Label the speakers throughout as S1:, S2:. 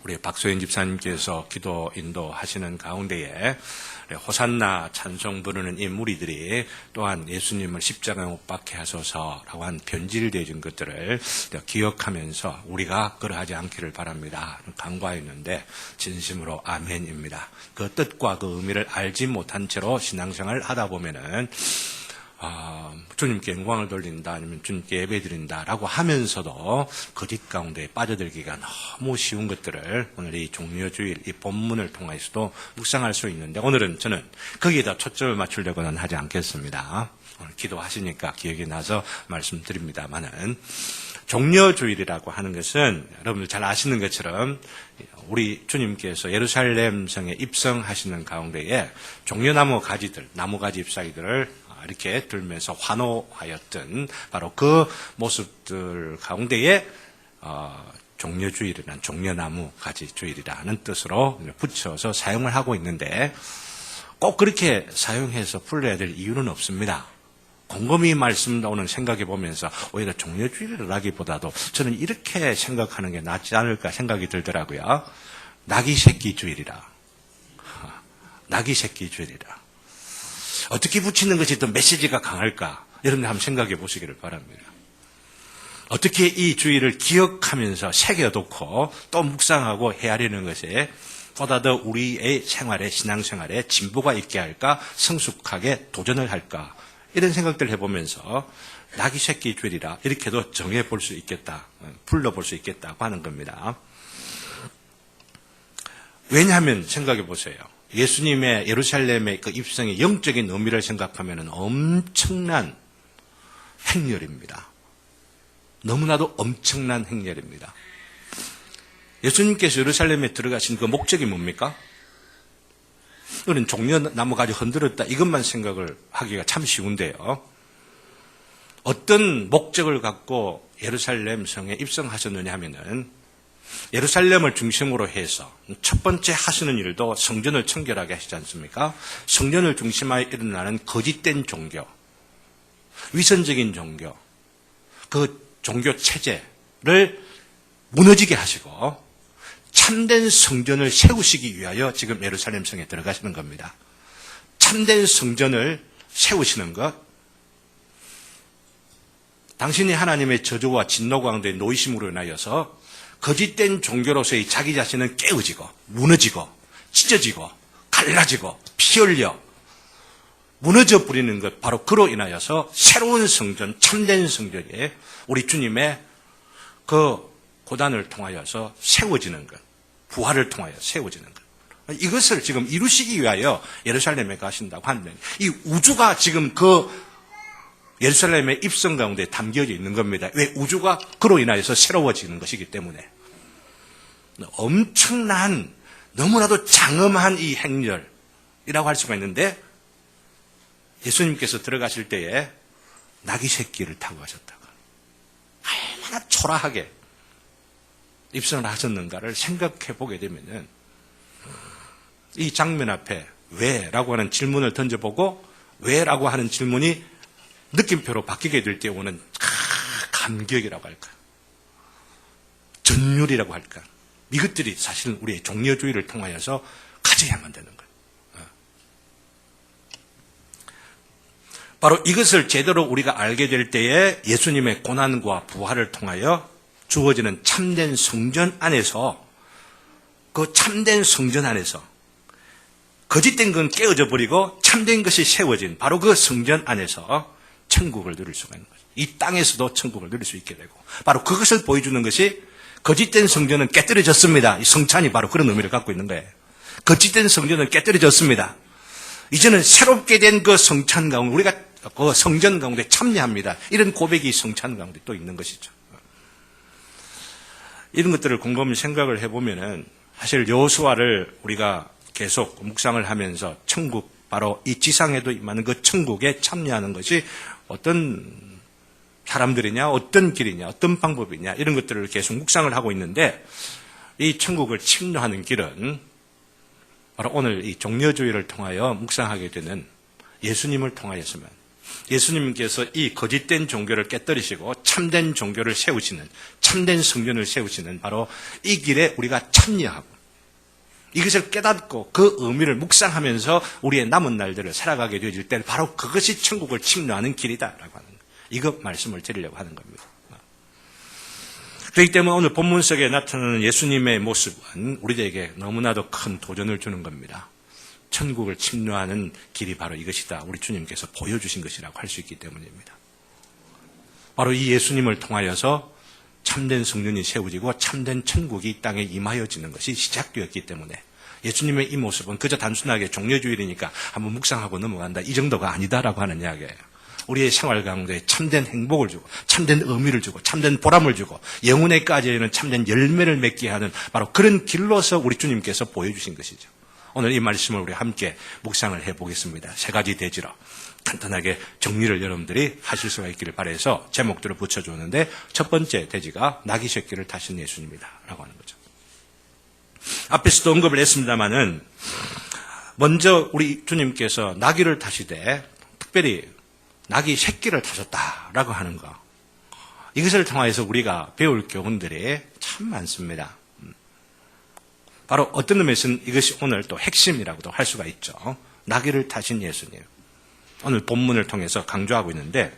S1: 우리 박소연 집사님께서 기도 인도하시는 가운데에 호산나 찬송 부르는 이 무리들이 또한 예수님을 십자가에 못 박게 하소서라고 한 변질되어진 것들을 기억하면서 우리가 그러하지 않기를 바랍니다. 간구하였는데 진심으로 아멘입니다. 그 뜻과 그 의미를 알지 못한 채로 신앙생활을 하다 보면은 주님께 영광을 돌린다 아니면 주님께 예배드린다라고 하면서도 거짓 가운데 빠져들기가 너무 쉬운 것들을 오늘 이 종려주일 이 본문을 통해서도 묵상할 수 있는데 오늘은 저는 거기에다 초점을 맞추려고는 하지 않겠습니다. 오늘 기도하시니까 기억이 나서 말씀드립니다만은 종려주일이라고 하는 것은 여러분들 잘 아시는 것처럼 우리 주님께서 예루살렘 성에 입성하시는 가운데에 종려나무 가지들, 나무가지 잎사귀들을 이렇게 들면서 환호하였던 바로 그 모습들 가운데에 종려주일이라는 종려나무 가지 주일이라는 뜻으로 붙여서 사용을 하고 있는데 꼭 그렇게 사용해서 불러야 될 이유는 없습니다. 곰곰이 말씀 나오는 생각해 보면서 오히려 종려주일이라기보다도 저는 이렇게 생각하는 게 낫지 않을까 생각이 들더라고요. 낙이 새끼 주일이라. 낙이 새끼 주일이라. 어떻게 붙이는 것이 더 메시지가 강할까? 여러분들 한번 생각해 보시기를 바랍니다. 어떻게 이 주의를 기억하면서 새겨놓고 또 묵상하고 헤아리는 것에 보다 더 우리의 생활에, 신앙생활에 진보가 있게 할까? 성숙하게 도전을 할까? 이런 생각들을 해보면서 낙이 새끼 주일이라 이렇게도 정해볼 수 있겠다, 불러볼 수 있겠다고 하는 겁니다. 왜냐하면 생각해 보세요. 예수님의 예루살렘의 그 입성의 영적인 의미를 생각하면 엄청난 행렬입니다. 너무나도 엄청난 행렬입니다. 예수님께서 예루살렘에 들어가신 그 목적이 뭡니까? 우리는 종려나무 가지 흔들었다 이것만 생각을 하기가 참 쉬운데요. 어떤 목적을 갖고 예루살렘 성에 입성하셨느냐 하면은 예루살렘을 중심으로 해서 첫 번째 하시는 일도 성전을 청결하게 하시지 않습니까? 성전을 중심하여 일어나는 거짓된 종교, 위선적인 종교, 그 종교 체제를 무너지게 하시고 참된 성전을 세우시기 위하여 지금 예루살렘 성에 들어가시는 겁니다. 참된 성전을 세우시는 것, 당신이 하나님의 저주와 진노 가운데 놓이심으로 인하여서 거짓된 종교로서의 자기 자신은 깨어지고 무너지고 찢어지고 갈라지고 피 흘려 무너져 버리는 것, 바로 그로 인하여서 새로운 성전, 참된 성전에 우리 주님의 그 고단을 통하여서 세워지는 것, 부활을 통하여 세워지는 것, 이것을 지금 이루시기 위하여 예루살렘에 가신다고 하는데 이 우주가 지금 그 예루살렘의 입성 가운데 담겨져 있는 겁니다. 왜? 우주가 그로 인하여서 새로워지는 것이기 때문에. 엄청난 너무나도 장엄한 이 행렬이라고 할 수가 있는데 예수님께서 들어가실 때에 낙이 새끼를 타고 가셨다고. 얼마나 초라하게 입성을 하셨는가를 생각해 보게 되면은 이 장면 앞에 왜라고 하는 질문을 던져보고 왜라고 하는 질문이 느낌표로 바뀌게 될 때 오는 감격이라고 할까, 전율이라고 할까, 이것들이 사실은 우리의 종려주의를 통하여서 가져야만 되는 거예요. 바로 이것을 제대로 우리가 알게 될 때에 예수님의 고난과 부활을 통하여 주어지는 참된 성전 안에서, 그 참된 성전 안에서 거짓된 건 깨어져 버리고 참된 것이 세워진 바로 그 성전 안에서 천국을 누릴 수가 있는 거죠. 이 땅에서도 천국을 누릴 수 있게 되고, 바로 그것을 보여주는 것이 거짓된 성전은 깨뜨려졌습니다. 이 성찬이 바로 그런 의미를 갖고 있는 거예요. 거짓된 성전은 깨뜨려졌습니다. 이제는 새롭게 된 그 성찬 가운데 우리가 그 성전 가운데 참여합니다. 이런 고백이 성찬 가운데 또 있는 것이죠. 이런 것들을 곰곰이 생각을 해보면은 사실 여호수아를 우리가 계속 묵상을 하면서 천국, 바로 이 지상에도 임하는 그 천국에 참여하는 것이 어떤 사람들이냐, 어떤 길이냐, 어떤 방법이냐, 이런 것들을 계속 묵상을 하고 있는데 이 천국을 침노하는 길은 바로 오늘 이 종려주의를 통하여 묵상하게 되는 예수님을 통하여서만, 예수님께서 이 거짓된 종교를 깨뜨리시고 참된 종교를 세우시는, 참된 성전을 세우시는 바로 이 길에 우리가 참여하고 이것을 깨닫고 그 의미를 묵상하면서 우리의 남은 날들을 살아가게 되어질 때 바로 그것이 천국을 침노하는 길이다라고 하는 거예요. 이것 말씀을 드리려고 하는 겁니다. 그렇기 때문에 오늘 본문 속에 나타나는 예수님의 모습은 우리에게 너무나도 큰 도전을 주는 겁니다. 천국을 침노하는 길이 바로 이것이다. 우리 주님께서 보여주신 것이라고 할 수 있기 때문입니다. 바로 이 예수님을 통하여서 참된 성전이 세워지고 참된 천국이 이 땅에 임하여지는 것이 시작되었기 때문에 예수님의 이 모습은 그저 단순하게 종려주일이니까 한번 묵상하고 넘어간다. 이 정도가 아니다라고 하는 이야기예요. 우리의 생활 가운데 참된 행복을 주고 참된 의미를 주고 참된 보람을 주고 영혼에까지는 참된 열매를 맺게 하는 바로 그런 길로서 우리 주님께서 보여주신 것이죠. 오늘 이 말씀을 우리 함께 묵상을 해보겠습니다. 세 가지 대지로 간단하게 정리를 여러분들이 하실 수가 있기를 바라서 제목들을 붙여주었는데 첫 번째 대지가 나귀 새끼를 타신 예수님이다 라고 하는 거죠. 앞에서도 언급을 했습니다마는 먼저 우리 주님께서 나귀를 타시되 특별히 나귀 새끼를 타셨다라고 하는 거, 이것을 통해서 우리가 배울 교훈들이 참 많습니다. 바로 어떤 의미에서는 이것이 오늘 또 핵심이라고도 할 수가 있죠. 나귀를 타신 예수님, 오늘 본문을 통해서 강조하고 있는데,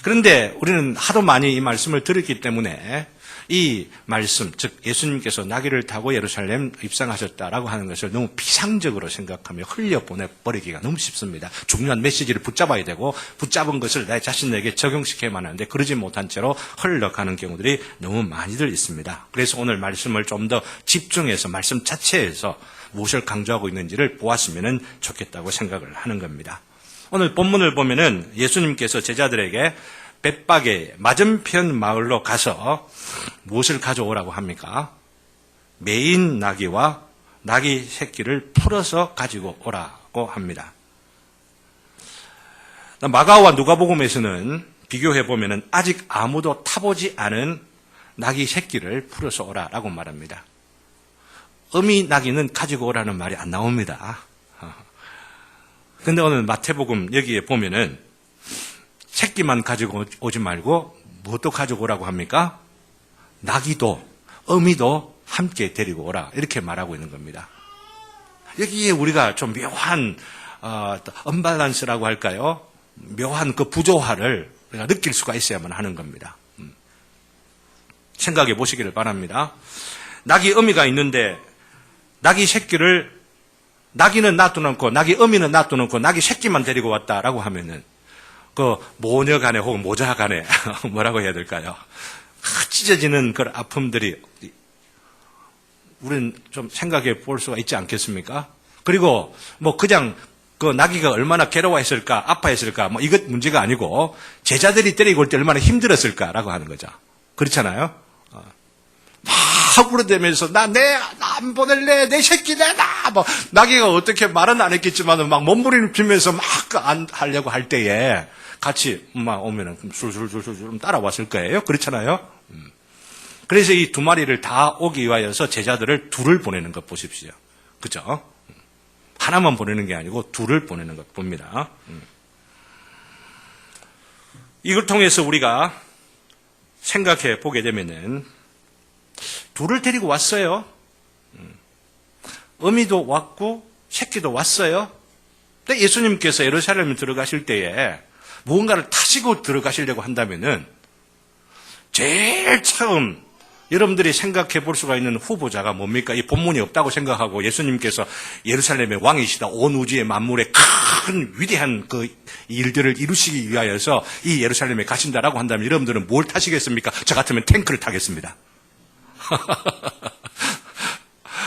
S1: 그런데 우리는 하도 많이 이 말씀을 들었기 때문에 이 말씀, 즉 예수님께서 나귀를 타고 예루살렘 입성하셨다라고 하는 것을 너무 비상적으로 생각하며 흘려보내버리기가 너무 쉽습니다. 중요한 메시지를 붙잡아야 되고 붙잡은 것을 내 자신에게 적용시켜야만 하는데 그러지 못한 채로 흘러가는 경우들이 너무 많이들 있습니다. 그래서 오늘 말씀을 좀 더 집중해서 말씀 자체에서 무엇을 강조하고 있는지를 보았으면 좋겠다고 생각을 하는 겁니다. 오늘 본문을 보면은 예수님께서 제자들에게 벳박의 맞은편 마을로 가서 무엇을 가져오라고 합니까? 메인 나귀와 나귀 새끼를 풀어서 가지고 오라고 합니다. 마가와 누가복음에서는 비교해보면 아직 아무도 타보지 않은 나귀 새끼를 풀어서 오라라고 말합니다. 어미 나귀는 가지고 오라는 말이 안 나옵니다. 그런데 오늘 마태복음 여기에 보면은 새끼만 가지고 오지 말고 무엇도 가지고 오라고 합니까? 나귀도 어미도 함께 데리고 오라 이렇게 말하고 있는 겁니다. 여기에 우리가 좀 묘한 언밸런스라고 할까요? 묘한 그 부조화를 우리가 느낄 수가 있어야만 하는 겁니다. 생각해 보시기를 바랍니다. 나귀 어미가 있는데 나귀 새끼를 나귀는 놔두놓고 나귀 어미는 놔두놓고 나귀 새끼만 데리고 왔다라고 하면은 그 모녀 간에 혹은 모자 간에 뭐라고 해야 될까요? 찢어지는 그 아픔들이 우리는 좀 생각해 볼 수가 있지 않겠습니까? 그리고 뭐 그냥 그 나귀가 얼마나 괴로워했을까, 아파했을까, 뭐 이것 문제가 아니고 제자들이 데리고 올 때 얼마나 힘들었을까라고 하는 거죠. 그렇잖아요? 막 울어대면서 나 안 보낼래, 내 새끼 내놔. 뭐 나귀가 어떻게 말은 안 했겠지만은 막 몸부림을 피면서 막 안 하려고 할 때에 같이 엄마 오면은 술술술술 따라왔을 거예요. 그렇잖아요? 그래서 이 두 마리를 다 오기 위하여서 제자들을 둘을 보내는 것 보십시오. 그죠? 하나만 보내는 게 아니고 둘을 보내는 것 봅니다. 이걸 통해서 우리가 생각해 보게 되면은 둘을 데리고 왔어요. 어미도 왔고 새끼도 왔어요. 근데 예수님께서 예루살렘에 들어가실 때에 무언가를 타시고 들어가시려고 한다면은 제일 처음 여러분들이 생각해 볼 수가 있는 후보자가 뭡니까? 이 본문이 없다고 생각하고 예수님께서 예루살렘의 왕이시다. 온 우주의 만물의 큰 위대한 그 일들을 이루시기 위하여서 이 예루살렘에 가신다라고 한다면 여러분들은 뭘 타시겠습니까? 저 같으면 탱크를 타겠습니다.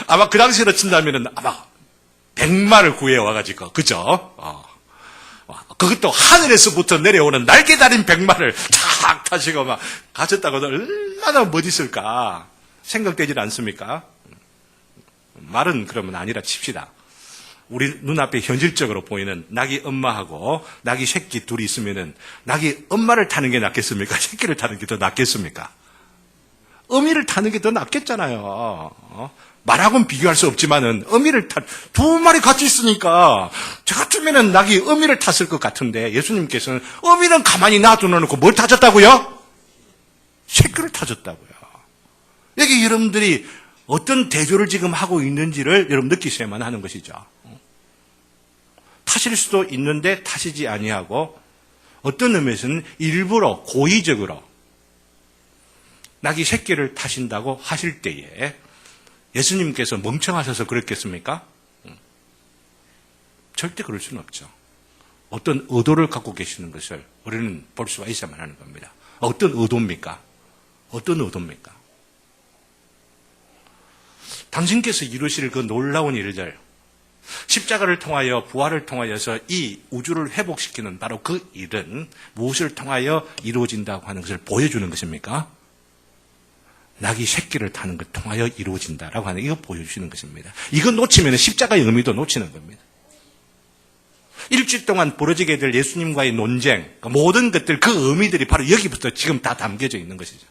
S1: 아마 그 당시로 친다면은 아마 100마를 구해와가지고, 그죠? 그것도 하늘에서부터 내려오는 날개 달린 100마를 탁 타시고 막 가셨다고 얼마나 멋있을까 생각되질 않습니까? 말은 그러면 아니라 칩시다. 우리 눈앞에 현실적으로 보이는 나귀 엄마하고 나귀 새끼 둘이 있으면은 나귀 엄마를 타는 게 낫겠습니까? 새끼를 타는 게 더 낫겠습니까? 어미를 타는 게 더 낫겠잖아요. 말하고는 비교할 수 없지만은 어미를 두 마리 같이 있으니까 저 같으면은 낙이 어미를 탔을 것 같은데 예수님께서는 어미는 가만히 놔두놓고 뭘 타졌다고요? 새끼를 타졌다고요. 여기 여러분들이 어떤 대조를 지금 하고 있는지를 여러분 느끼셔야만 하는 것이죠. 타실 수도 있는데 타시지 아니하고 어떤 의미에서는 일부러 고의적으로 낙이 새끼를 타신다고 하실 때에 예수님께서 멍청하셔서 그랬겠습니까? 절대 그럴 수는 없죠. 어떤 의도를 갖고 계시는 것을 우리는 볼 수가 있어야만 하는 겁니다. 어떤 의도입니까? 어떤 의도입니까? 당신께서 이루실 그 놀라운 일들, 십자가를 통하여 부활을 통하여서 이 우주를 회복시키는 바로 그 일은 무엇을 통하여 이루어진다고 하는 것을 보여주는 것입니까? 낙이 새끼를 타는 것 통하여 이루어진다라고 하는 이거 보여주시는 것입니다. 이거 놓치면 십자가의 의미도 놓치는 겁니다. 일주일 동안 벌어지게 될 예수님과의 논쟁, 모든 것들 그 의미들이 바로 여기부터 지금 다 담겨져 있는 것이죠.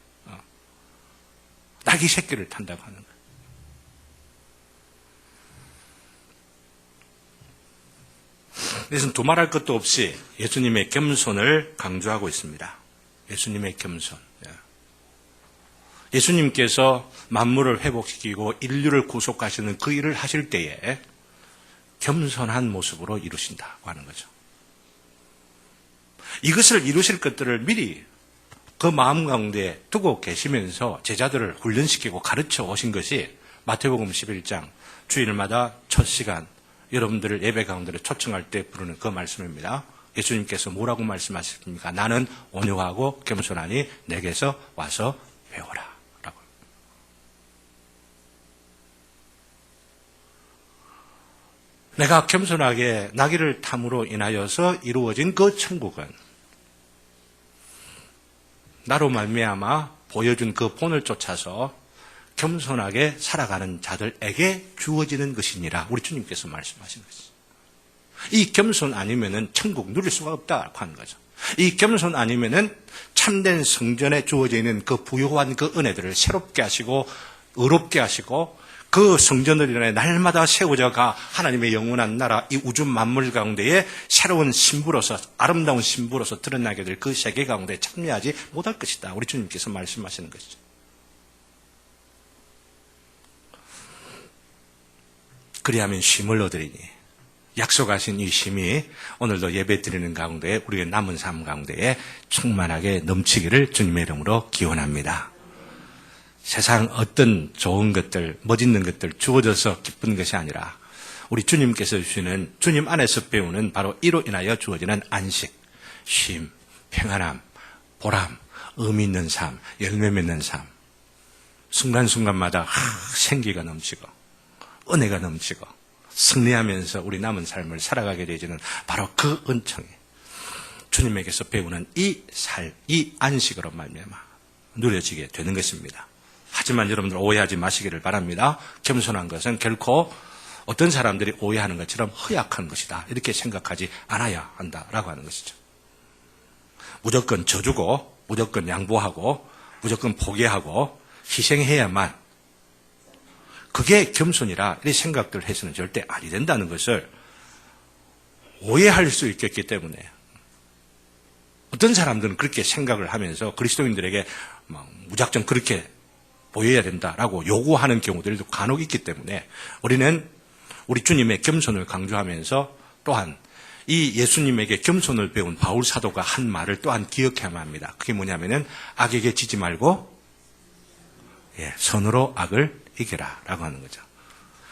S1: 낙이 새끼를 탄다고 하는 것. 그래서 두말할 것도 없이 예수님의 겸손을 강조하고 있습니다. 예수님의 겸손. 예수님께서 만물을 회복시키고 인류를 구속하시는 그 일을 하실 때에 겸손한 모습으로 이루신다고 하는 거죠. 이것을 이루실 것들을 미리 그 마음 가운데 두고 계시면서 제자들을 훈련시키고 가르쳐 오신 것이 마태복음 11장 주일마다 첫 시간 여러분들을 예배 가운데 초청할 때 부르는 그 말씀입니다. 예수님께서 뭐라고 말씀하셨습니까? 나는 온유하고 겸손하니 내게서 와서 배워라. 라고. 내가 겸손하게 나귀를 탐으로 인하여서 이루어진 그 천국은 나로 말미암아 보여준 그 본을 쫓아서 겸손하게 살아가는 자들에게 주어지는 것이니라. 우리 주님께서 말씀하신 것이죠. 이 겸손 아니면은 천국 누릴 수가 없다고 하는 거죠. 이 겸손 아니면은 참된 성전에 주어져 있는 그 부요한 그 은혜들을 새롭게 하시고 의롭게 하시고 그 성전을 인해 날마다 세워져가 하나님의 영원한 나라 이 우주 만물 가운데에 새로운 신부로서 아름다운 신부로서 드러나게 될 그 세계 가운데 참여하지 못할 것이다. 우리 주님께서 말씀하시는 것이죠. 그리하면 쉼을 얻으리니 약속하신 이 쉼이 오늘도 예배 드리는 가운데 우리의 남은 삶 가운데에 충만하게 넘치기를 주님의 이름으로 기원합니다. 세상 어떤 좋은 것들, 멋있는 것들 주어져서 기쁜 것이 아니라 우리 주님께서 주시는 주님 안에서 배우는 바로 이로 인하여 주어지는 안식, 쉼, 평안함, 보람, 의미 있는 삶, 열매 맺는 삶. 순간순간마다 생기가 넘치고 은혜가 넘치고 승리하면서 우리 남은 삶을 살아가게 되지는 바로 그 은총이 주님에게서 배우는 이 안식으로 말미암아 누려지게 되는 것입니다. 하지만 여러분들 오해하지 마시기를 바랍니다. 겸손한 것은 결코 어떤 사람들이 오해하는 것처럼 허약한 것이다. 이렇게 생각하지 않아야 한다라고 하는 것이죠. 무조건 져주고 무조건 양보하고 무조건 포기하고 희생해야만 그게 겸손이라 이 생각들 해서는 절대 아니 된다는 것을 오해할 수 있겠기 때문에 어떤 사람들은 그렇게 생각을 하면서 그리스도인들에게 무작정 그렇게 보여야 된다라고 요구하는 경우들도 간혹 있기 때문에 우리는 우리 주님의 겸손을 강조하면서 또한 이 예수님에게 겸손을 배운 바울 사도가 한 말을 또한 기억해야만 합니다. 그게 뭐냐면은 악에게 지지 말고 선으로 악을 이겨라 라고 하는 거죠.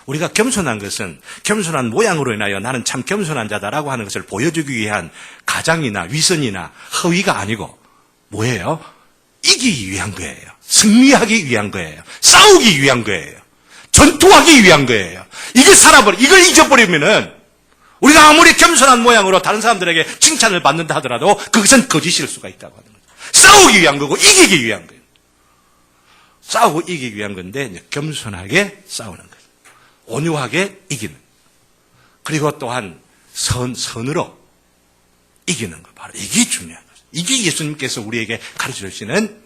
S1: 우리가 겸손한 것은 겸손한 모양으로 인하여 나는 참 겸손한 자다라고 하는 것을 보여주기 위한 가장이나 위선이나 허위가 아니고 뭐예요? 이기기 위한 거예요. 승리하기 위한 거예요. 싸우기 위한 거예요. 전투하기 위한 거예요. 이걸 잊어버리면은 우리가 아무리 겸손한 모양으로 다른 사람들에게 칭찬을 받는다 하더라도 그것은 거짓일 수가 있다고 하는 거죠. 싸우기 위한 거고 이기기 위한 거예요. 싸우고 이기기 위한 건데 겸손하게 싸우는 거예요. 온유하게 이기는. 그리고 또한 선으로 이기는 거. 바로 이게 중요한 거죠. 이게 예수님께서 우리에게 가르쳐 주시는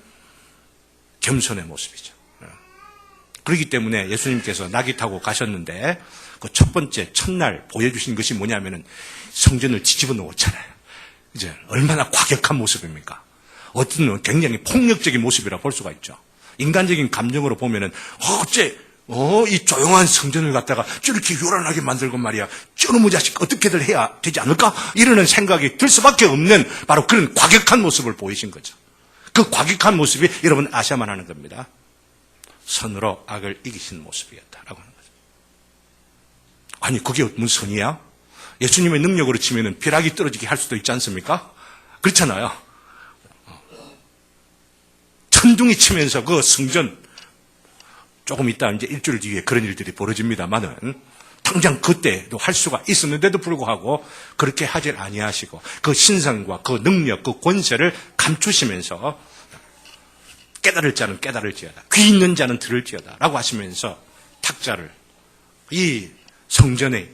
S1: 겸손의 모습이죠. 그렇기 때문에 예수님께서 나귀 타고 가셨는데 그 첫 번째 첫날 보여주신 것이 뭐냐면은 성전을 뒤집어 놓았잖아요. 이제 얼마나 과격한 모습입니까? 어떤 굉장히 폭력적인 모습이라 볼 수가 있죠. 인간적인 감정으로 보면은 어째 이 조용한 성전을 갖다가 저렇게 요란하게 만들고 말이야. 저놈의 자식 어떻게들 해야 되지 않을까? 이러는 생각이 들 수밖에 없는 바로 그런 과격한 모습을 보이신 거죠. 그 과격한 모습이 여러분 아셔야만 하는 겁니다. 선으로 악을 이기신 모습이었다라고 하는 거죠. 아니 그게 무슨 선이야? 예수님의 능력으로 치면은 벼락이 떨어지게 할 수도 있지 않습니까? 그렇잖아요. 천둥이 치면서 그 성전 조금 있다 이제 일주일 뒤에 그런 일들이 벌어집니다만은 당장 그때도 할 수가 있었는데도 불구하고 그렇게 하질 아니하시고 그 신성과 그 능력, 그 권세를 감추시면서 깨달을 자는 깨달을지어다. 귀 있는 자는 들을지어다. 라고 하시면서 탁자를 이 성전에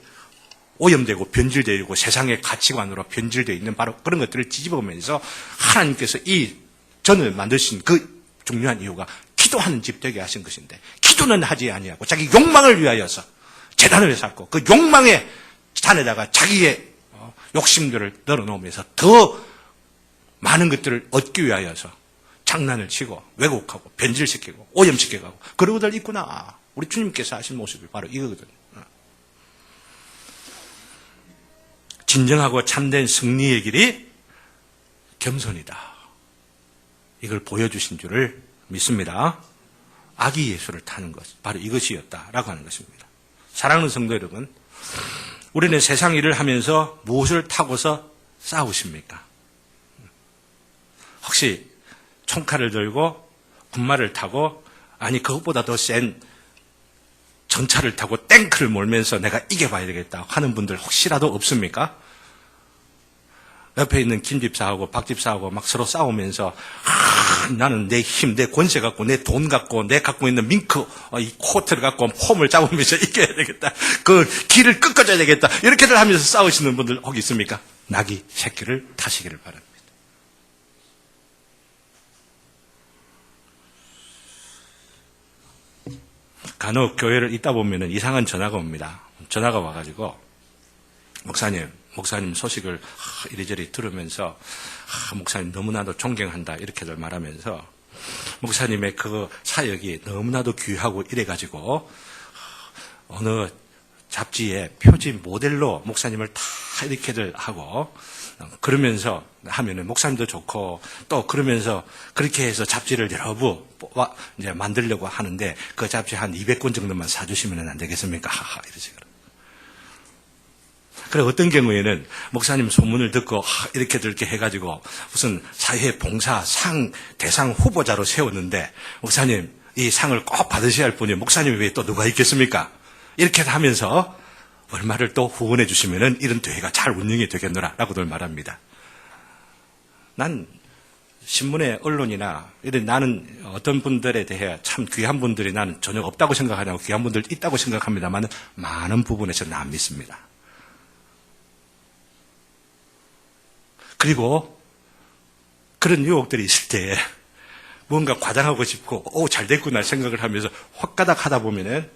S1: 오염되고 변질되고 세상의 가치관으로 변질되어 있는 바로 그런 것들을 뒤집어보면서 하나님께서 이 전을 만드신 그 중요한 이유가 기도하는 집 되게 하신 것인데 기도는 하지 아니하고 자기 욕망을 위하여서 재단을 쌓고 그 욕망의 잔에다가 자기의 욕심들을 널어놓으면서 더 많은 것들을 얻기 위하여서 장난을 치고 왜곡하고 변질시키고 오염시켜가고 그러고들 있구나. 우리 주님께서 하신 모습이 바로 이거거든요. 진정하고 참된 승리의 길이 겸손이다. 이걸 보여주신 줄을 믿습니다. 아기 예수를 타는 것, 바로 이것이었다라고 하는 것입니다. 사랑하는 성도 여러분, 우리는 세상 일을 하면서 무엇을 타고서 싸우십니까? 혹시 총칼을 들고 군말을 타고 아니 그것보다 더 센 전차를 타고 탱크를 몰면서 내가 이겨봐야 되겠다 하는 분들 혹시라도 없습니까? 옆에 있는 김 집사하고 박 집사하고 막 서로 싸우면서 나는 내 힘, 내 권세 갖고 내 돈 갖고 내 갖고 있는 밍크 이 코트를 갖고 폼을 잡으면서 이겨야 되겠다. 그 길을 꺾어줘야 되겠다. 이렇게들 하면서 싸우시는 분들 혹 있습니까? 나귀 새끼를 타시기를 바랍니다. 간혹 교회를 있다 보면 이상한 전화가 옵니다. 전화가 와가지고 목사님 소식을 이리저리 들으면서 목사님 너무나도 존경한다 이렇게들 말하면서 목사님의 그 사역이 너무나도 귀하고 이래가지고 어느 잡지의 표지 모델로 목사님을 다 이렇게들 하고 그러면서 하면은 목사님도 좋고 또 그러면서 그렇게 해서 잡지를 여러 부 이제 만들려고 하는데 그 잡지 한 200권 정도만 사주시면 안 되겠습니까? 이러시더라고요. 그래 어떤 경우에는 목사님 소문을 듣고 이렇게 해가지고 무슨 사회 봉사 상 대상 후보자로 세웠는데 목사님 이 상을 꼭 받으셔야 할 분이 목사님 외에 또 누가 있겠습니까? 이렇게 하면서 얼마를 또 후원해 주시면은 이런 대회가 잘 운영이 되겠노라라고들 말합니다. 난 신문에 언론이나 이런 나는 어떤 분들에 대해 참 귀한 분들이 나는 전혀 없다고 생각하냐고 귀한 분들 있다고 생각합니다만 많은 부분에서 난 안 믿습니다. 그리고 그런 유혹들이 있을 때 뭔가 과장하고 싶고 잘 됐구나 생각을 하면서 확가닥 하다 보면은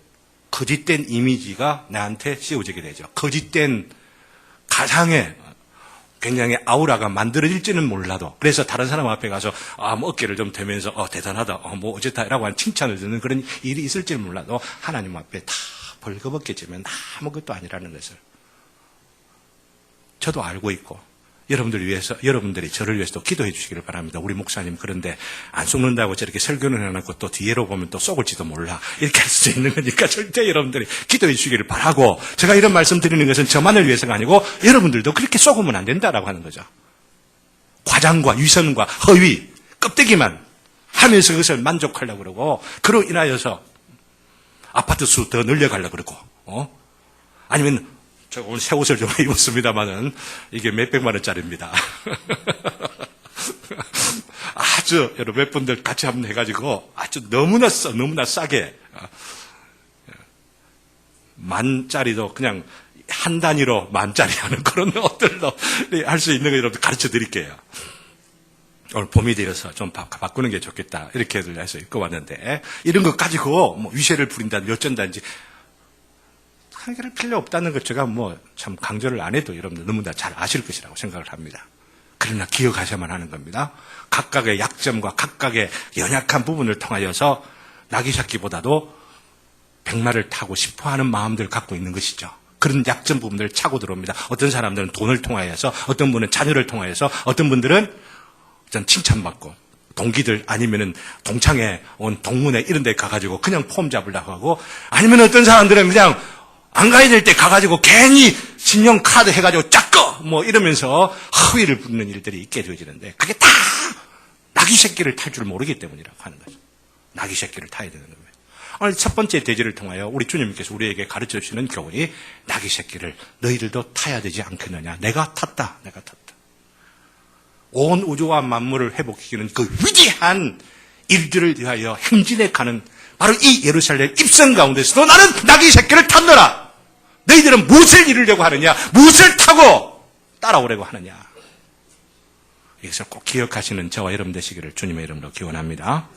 S1: 거짓된 이미지가 나한테 씌워지게 되죠. 거짓된 가상의 굉장히 아우라가 만들어질지는 몰라도 그래서 다른 사람 앞에 가서 뭐 어깨를 좀 대면서 대단하다 뭐 어쨌다라고 하는 칭찬을 듣는 그런 일이 있을지는 몰라도 하나님 앞에 다 벌거벗겨지면 아무것도 아니라는 것을 저도 알고 있고 여러분들을 위해서, 여러분들이 저를 위해서도 기도해 주시기를 바랍니다. 우리 목사님 그런데 안 속는다고 저렇게 설교는 해놓고 또 뒤로 보면 또 속을지도 몰라. 이렇게 할 수도 있는 거니까 절대 여러분들이 기도해 주시기를 바라고 제가 이런 말씀 드리는 것은 저만을 위해서가 아니고 여러분들도 그렇게 속으면 안 된다라고 하는 거죠. 과장과 위선과 허위, 껍데기만 하면서 그것을 만족하려고 그러고 그로 인하여서 아파트 수 더 늘려가려고 그러고 아니면 제가 오늘 새 옷을 좀 입었습니다만은 이게 몇백만 원짜리입니다. 아주 여러 몇 분들 같이 한번 해가지고 아주 너무나 싸게 10,000짜리도 그냥 한 단위로 10,000짜리 하는 그런 옷들도 할 수 있는 거 여러분 가르쳐 드릴게요. 오늘 봄이 되어서 좀 바꾸는 게 좋겠다. 이렇게들 해서 읽어왔는데, 이런 것 가지고 뭐 위세를 부린다든지 어쩐다든지, 하기를 필요 없다는 것 제가 뭐 참 강조를 안 해도 여러분들 너무나 잘 아실 것이라고 생각을 합니다. 그러나 기억하셔야만 하는 겁니다. 각각의 약점과 각각의 연약한 부분을 통하여서 나귀 새끼보다도 백마를 타고 싶어 하는 마음들을 갖고 있는 것이죠. 그런 약점 부분들을 차고 들어옵니다. 어떤 사람들은 돈을 통하여서, 어떤 분은 자녀를 통하여서, 어떤 분들은 전 칭찬받고, 동기들 아니면은 동창회 온 동문회 이런 데 가가지고 그냥 폼 잡으려고 하고, 아니면 어떤 사람들은 그냥 안 가야 될 때 가가지고 괜히 신용카드 해가지고 짝거! 뭐 이러면서 허위를 부르는 일들이 있게 되어지는데, 그게 다 나귀 새끼를 탈 줄 모르기 때문이라고 하는 거죠. 나귀 새끼를 타야 되는 겁니다. 오늘 첫 번째 대지를 통하여 우리 주님께서 우리에게 가르쳐 주시는 교훈이 나귀 새끼를 너희들도 타야 되지 않겠느냐. 내가 탔다. 내가 탔다. 온 우주와 만물을 회복시키는 그 위대한 일들을 위하여 행진해 가는 바로 이 예루살렘 입성 가운데서도 나는 나귀 새끼를 탔노라. 너희들은 무엇을 이루려고 하느냐? 무엇을 타고 따라오려고 하느냐? 이것을 꼭 기억하시는 저와 여러분 되시기를 주님의 이름으로 기원합니다.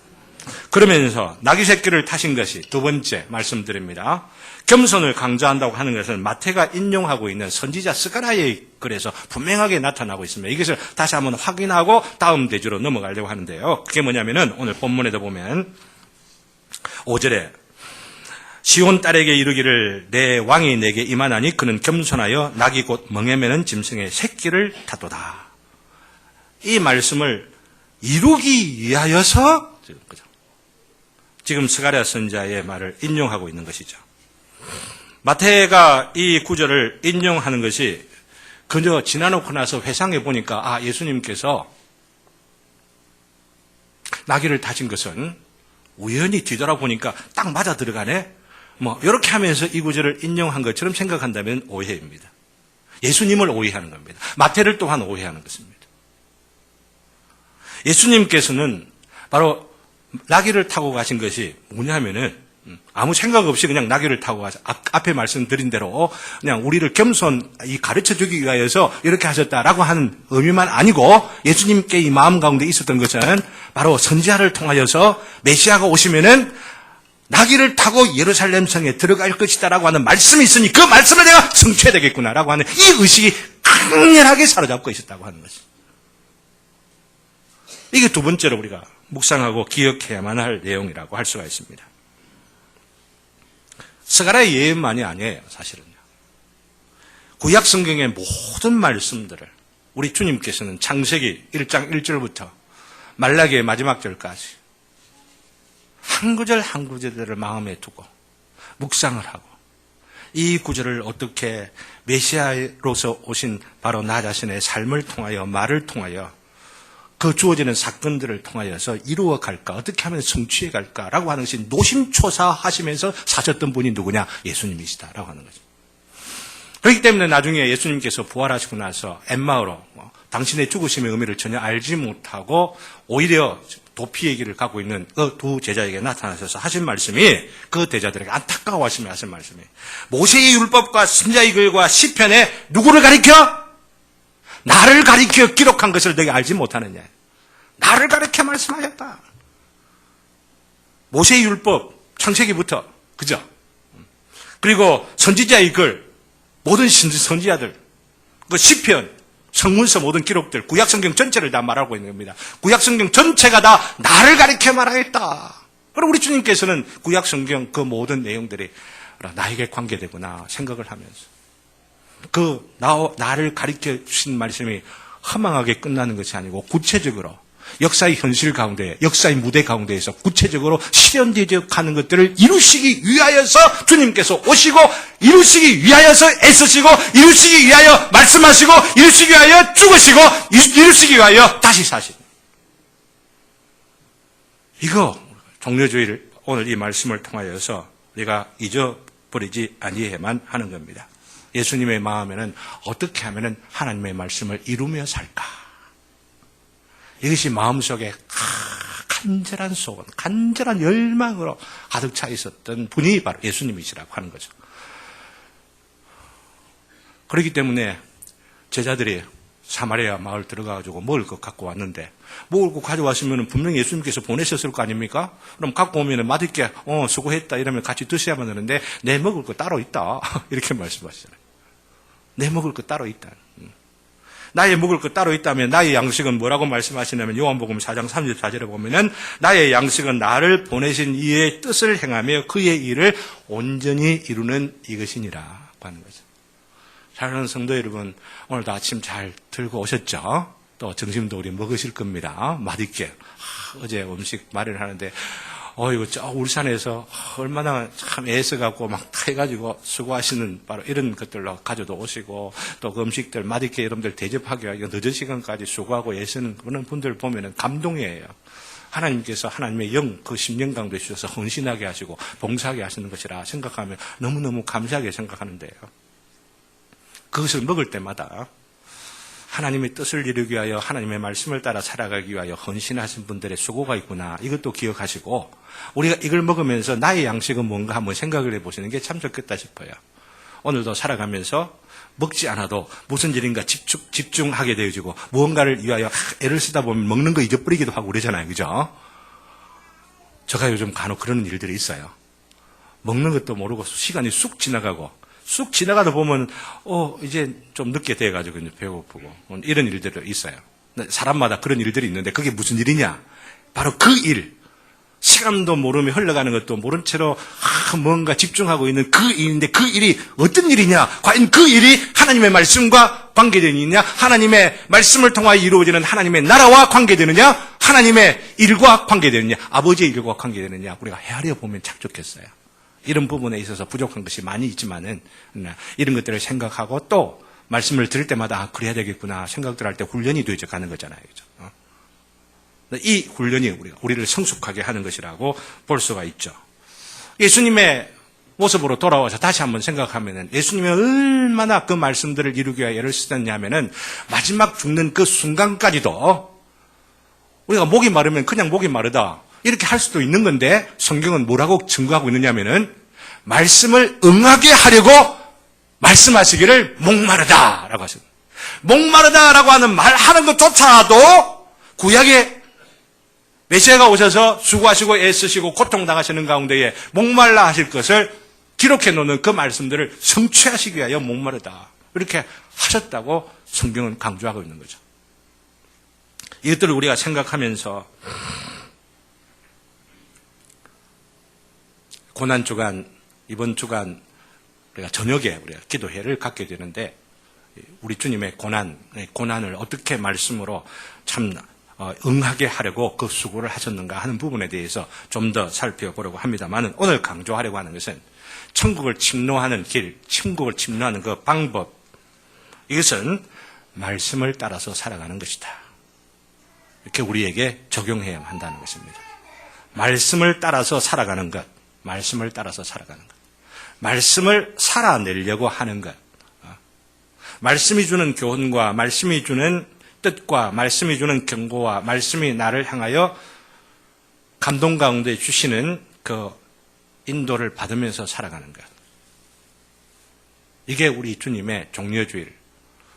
S1: 그러면서 나귀 새끼를 타신 것이 두 번째 말씀드립니다. 겸손을 강조한다고 하는 것은 마태가 인용하고 있는 선지자 스가랴의 글에서 분명하게 나타나고 있습니다. 이것을 다시 한번 확인하고 다음 대주로 넘어가려고 하는데요. 그게 뭐냐면은 오늘 본문에도 보면 5절에 시온 딸에게 이르기를 내 왕이 내게 임하나니 그는 겸손하여 낙이 곧 멍에 매는 짐승의 새끼를 타도다. 이 말씀을 이루기 위하여서 지금 스가랴 선지자의 말을 인용하고 있는 것이죠. 마태가 이 구절을 인용하는 것이 그저 지나놓고 나서 회상해 보니까 예수님께서 나귀를 타신 것은 우연히 뒤돌아보니까 딱 맞아 들어가네. 뭐 이렇게 하면서 이 구절을 인용한 것처럼 생각한다면 오해입니다. 예수님을 오해하는 겁니다. 마태를 또한 오해하는 것입니다. 예수님께서는 바로 나귀를 타고 가신 것이 뭐냐면은 아무 생각 없이 그냥 나귀를 타고 가서 앞에 말씀드린 대로 그냥 우리를 겸손히 가르쳐주기 위하여서 이렇게 하셨다라고 하는 의미만 아니고 예수님께 이 마음 가운데 있었던 것은 바로 선지자를 통하여서 메시아가 오시면은 나귀를 타고 예루살렘 성에 들어갈 것이다라고 하는 말씀이 있으니 그 말씀을 내가 성취해야 되겠구나라고 하는 이 의식이 강렬하게 사로잡고 있었다고 하는 것이. 이게 두 번째로 우리가 묵상하고 기억해야만 할 내용이라고 할 수가 있습니다. 스가랴의 예언만이 아니에요, 사실은요. 구약 성경의 모든 말씀들을 우리 주님께서는 창세기 1장 1절부터 말라기의 마지막 절까지 한 구절 한 구절을 마음에 두고 묵상을 하고 이 구절을 어떻게 메시아로서 오신 바로 나 자신의 삶을 통하여 말을 통하여 그 주어지는 사건들을 통하여서 이루어 갈까, 어떻게 하면 성취해 갈까라고 하는 것이 노심초사하시면서 사셨던 분이 누구냐? 예수님이시다라고 하는 거죠. 그렇기 때문에 나중에 예수님께서 부활하시고 나서 엠마오로 당신의 죽으심의 의미를 전혀 알지 못하고 오히려 도피 얘기를 갖고 있는 그 두 제자에게 나타나셔서 하신 말씀이 그 제자들에게 안타까워하시며 하신 말씀이 모세의 율법과 선지자의 글과 시편에 누구를 가리켜? 나를 가리켜 기록한 것을 너희가 알지 못하느냐. 나를 가리켜 말씀하셨다. 모세의 율법, 창세기부터, 그죠? 그리고 선지자의 글, 모든 선지자들, 그 시편, 성문서 모든 기록들, 구약성경 전체를 다 말하고 있는 겁니다. 구약성경 전체가 다 나를 가리켜 말하겠다. 그리고 우리 주님께서는 구약성경 그 모든 내용들이 나에게 관계되구나 생각을 하면서 나를 가르쳐 주신 말씀이 허망하게 끝나는 것이 아니고 구체적으로 역사의 현실 가운데, 역사의 무대 가운데에서 구체적으로 실현되어 가는 것들을 이루시기 위하여서 주님께서 오시고, 이루시기 위하여서 애쓰시고, 이루시기 위하여 말씀하시고, 이루시기 위하여 죽으시고, 이루시기 위하여 다시 사시고. 이거 종려주의를 오늘 이 말씀을 통하여서 우리가 잊어버리지 아니해야만 하는 겁니다. 예수님의 마음에는 어떻게 하면 하나님의 말씀을 이루며 살까? 이것이 마음속에 간절한 소원, 간절한 열망으로 가득 차 있었던 분이 바로 예수님이시라고 하는 거죠. 그렇기 때문에 제자들이 사마리아 마을 들어가가지고 먹을 것 갖고 왔는데, 먹을 것 가져왔으면 분명히 예수님께서 보내셨을 거 아닙니까? 그럼 갖고 오면 맛있게, 수고했다 이러면 같이 드셔야만 하는데, 내 먹을 거 따로 있다. 이렇게 말씀하시잖아요. 내 먹을 거 따로 있다. 나의 먹을 거 따로 있다면 나의 양식은 뭐라고 말씀하시냐면 요한복음 4장 34절에 보면은 나의 양식은 나를 보내신 이의 뜻을 행하며 그의 일을 온전히 이루는 이것이니라 하는 거죠. 사랑하는 성도 여러분, 오늘도 아침 잘 들고 오셨죠? 또 점심도 우리 먹으실 겁니다. 맛있게. 어제 음식 마련하는데 이거 저 울산에서 얼마나 참 애써갖고 막 해가지고 수고하시는 바로 이런 것들로 가져도 오시고 또 그 음식들 맛있게 여러분들 대접하기 위해 늦은 시간까지 수고하고 애쓰는 그런 분들 보면은 감동이에요. 하나님께서 하나님의 그 심령 강도에 주셔서 헌신하게 하시고 봉사하게 하시는 것이라 생각하면 너무너무 감사하게 생각하는데요. 그것을 먹을 때마다 하나님의 뜻을 이루기 위하여 하나님의 말씀을 따라 살아가기 위하여 헌신하신 분들의 수고가 있구나. 이것도 기억하시고 우리가 이걸 먹으면서 나의 양식은 뭔가 한번 생각을 해보시는 게 참 좋겠다 싶어요. 오늘도 살아가면서 먹지 않아도 무슨 일인가 집중하게 되어지고 무언가를 위하여 애를 쓰다 보면 먹는 거 잊어버리기도 하고 그러잖아요. 그죠? 제가 요즘 간혹 그런 일들이 있어요. 먹는 것도 모르고 시간이 쑥 지나가다 보면 이제 좀 늦게 돼가지고 이제 배고프고 이런 일들도 있어요. 사람마다 그런 일들이 있는데 그게 무슨 일이냐? 바로 그 일. 시간도 모르며 흘러가는 것도 모른 채로 뭔가 집중하고 있는 그 일인데 그 일이 어떤 일이냐? 과연 그 일이 하나님의 말씀과 관계되는 일이냐? 하나님의 말씀을 통하여 이루어지는 하나님의 나라와 관계되느냐? 하나님의 일과 관계되느냐? 아버지의 일과 관계되느냐? 우리가 헤아려 보면 참 좋겠어요. 이런 부분에 있어서 부족한 것이 많이 있지만은 이런 것들을 생각하고 또 말씀을 들을 때마다 그래야 되겠구나 생각들 할 때 훈련이 되어져 가는 거잖아요. 그죠? 이 훈련이 우리를 성숙하게 하는 것이라고 볼 수가 있죠. 예수님의 모습으로 돌아와서 다시 한번 생각하면은 예수님이 얼마나 그 말씀들을 이루기 위해 애를 쓰셨냐면은 마지막 죽는 그 순간까지도 우리가 목이 마르면 그냥 목이 마르다 이렇게 할 수도 있는 건데 성경은 뭐라고 증거하고 있느냐면은 말씀을 응하게 하려고 말씀하시기를 목마르다라고 하십니다. 목마르다라고 하는 말하는 것조차도 구약의 메시아가 오셔서 수고하시고 애쓰시고 고통당하시는 가운데에 목말라 하실 것을 기록해 놓는 그 말씀들을 성취하시기 위하여 목마르다. 이렇게 하셨다고 성경은 강조하고 있는 거죠. 이것들을 우리가 생각하면서 고난주간, 이번 주간 우리가 저녁에 우리가 기도회를 갖게 되는데 우리 주님의 고난을 어떻게 말씀으로 참 응하게 하려고 그 수고를 하셨는가 하는 부분에 대해서 좀 더 살펴보려고 합니다만 오늘 강조하려고 하는 것은 천국을 침노하는 길, 천국을 침노하는 그 방법, 이것은 말씀을 따라서 살아가는 것이다. 이렇게 우리에게 적용해야 한다는 것입니다. 말씀을 따라서 살아가는 것, 말씀을 따라서 살아가는 것, 말씀을 살아내려고 하는 것, 말씀이 주는 교훈과 말씀이 주는 뜻과 말씀이 주는 경고와 말씀이 나를 향하여 감동 가운데 주시는 그 인도를 받으면서 살아가는 것. 이게 우리 주님의 종려주일,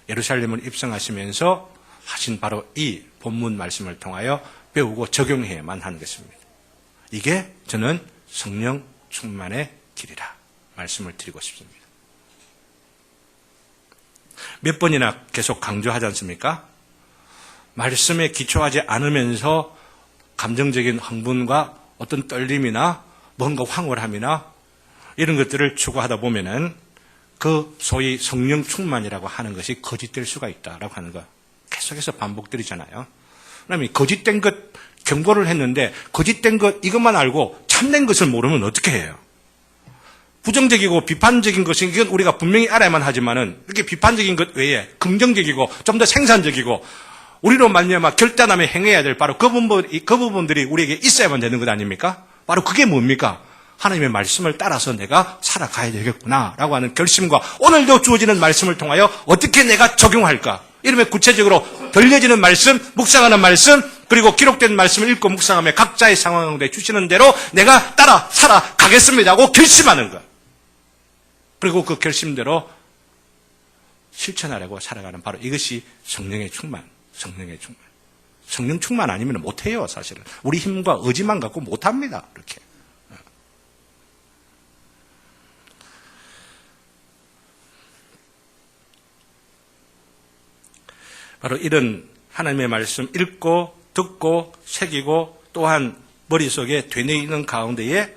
S1: 예루살렘을 입성하시면서 하신 바로 이 본문 말씀을 통하여 배우고 적용해야만 하는 것입니다. 이게 저는 성령 충만의 길이라 말씀을 드리고 싶습니다. 몇 번이나 계속 강조하지 않습니까? 말씀에 기초하지 않으면서 감정적인 흥분과 어떤 떨림이나 뭔가 황홀함이나 이런 것들을 추구하다 보면은 그 소위 성령 충만이라고 하는 것이 거짓될 수가 있다라고 하는 거 계속해서 반복드리잖아요. 그러면 거짓된 것 경고를 했는데 거짓된 것 이것만 알고 참된 것을 모르면 어떻게 해요? 부정적이고 비판적인 것은 이건 우리가 분명히 알아야만 하지만은 이렇게 비판적인 것 외에 긍정적이고 좀 더 생산적이고 우리로 말미암아 결단하며 행해야 될 바로 그 부분들이 우리에게 있어야만 되는 것 아닙니까? 바로 그게 뭡니까? 하나님의 말씀을 따라서 내가 살아가야 되겠구나라고 하는 결심과 오늘도 주어지는 말씀을 통하여 어떻게 내가 적용할까? 이러면 구체적으로 들려지는 말씀, 묵상하는 말씀, 그리고 기록된 말씀을 읽고 묵상하며 각자의 상황 가운데 주시는 대로 내가 따라 살아가겠습니다 하고 결심하는 것. 그리고 그 결심대로 실천하려고 살아가는 바로 이것이 성령의 충만. 성령 충만 아니면 못해요, 사실은. 우리 힘과 의지만 갖고 못합니다, 이렇게. 바로 이런 하나님의 말씀 읽고 듣고 새기고 또한 머릿속에 되뇌이는 가운데에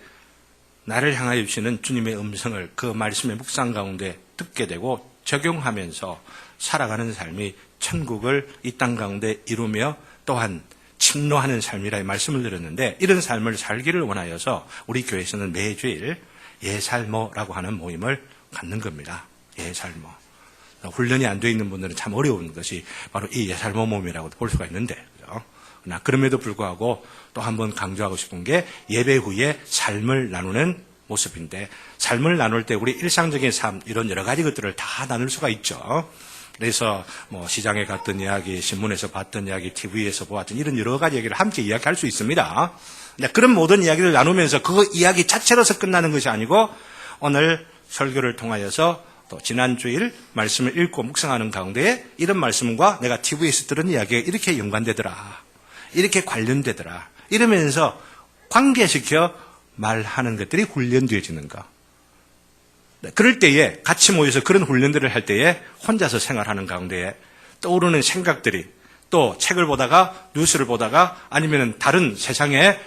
S1: 나를 향하여 주시는 주님의 음성을 그 말씀의 묵상 가운데 듣게 되고 적용하면서 살아가는 삶이 천국을 이 땅 가운데 이루며 또한 침노하는 삶이라 말씀을 드렸는데, 이런 삶을 살기를 원하여서 우리 교회에서는 매주일 예살모라고 하는 모임을 갖는 겁니다. 예살모. 훈련이 안 되어 있는 분들은 참 어려운 것이 바로 이 예살모 모임이라고 볼 수가 있는데, 그렇죠? 그러나 그럼에도 불구하고 또 한 번 강조하고 싶은 게 예배 후에 삶을 나누는 모습인데, 삶을 나눌 때 우리 일상적인 삶, 이런 여러 가지 것들을 다 나눌 수가 있죠. 그래서 뭐 시장에 갔던 이야기, 신문에서 봤던 이야기, TV에서 보았던 이런 여러 가지 얘기를 함께 이야기할 수 있습니다. 그런 모든 이야기를 나누면서 그 이야기 자체로서 끝나는 것이 아니고, 오늘 설교를 통하여서 또 지난주일 말씀을 읽고 묵상하는 가운데 이런 말씀과 내가 TV에서 들은 이야기가 이렇게 연관되더라, 이렇게 관련되더라, 이러면서 관계시켜 말하는 것들이 훈련되어지는 것. 그럴 때에 같이 모여서 그런 훈련들을 할 때에 혼자서 생활하는 가운데에 떠오르는 생각들이, 또 책을 보다가 뉴스를 보다가 아니면 다른 세상에